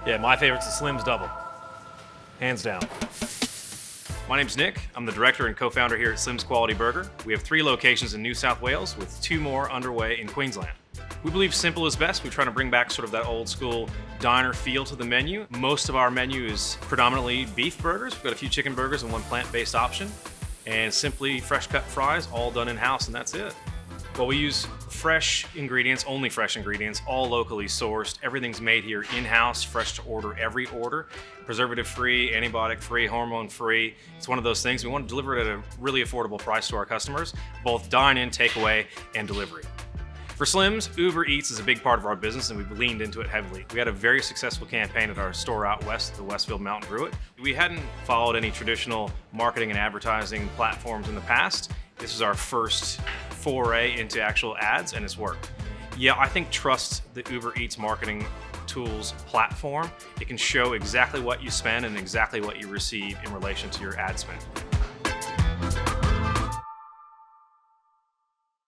Yeah, my favorite's the Slim's Double. Hands down. My name's Nick. I'm the director and co-founder here at Slim's Quality Burger. We have 3 locations in New South Wales with 2 more underway in Queensland. We believe simple is best. We try to bring back sort of that old school diner feel to the menu. Most of our menu is predominantly beef burgers. We've got a few chicken burgers and 1 plant-based option. And simply fresh cut fries, all done in-house, and that's it. Well, we use fresh ingredients, only fresh ingredients, all locally sourced. Everything's made here in-house, fresh to order, every order. Preservative-free, antibiotic-free, hormone-free. It's one of those things. We want to deliver it at a really affordable price to our customers, both dine-in, takeaway, and delivery. For Slim's, Uber Eats is a big part of our business, and we've leaned into it heavily. We had a very successful campaign at our store out west, the Westfield Mountain Druid. We hadn't followed any traditional marketing and advertising platforms in the past. This is our first foray into actual ads, and it's worked. Yeah, I think trust the Uber Eats marketing tools platform. It can show exactly what you spend and exactly what you receive in relation to your ad spend.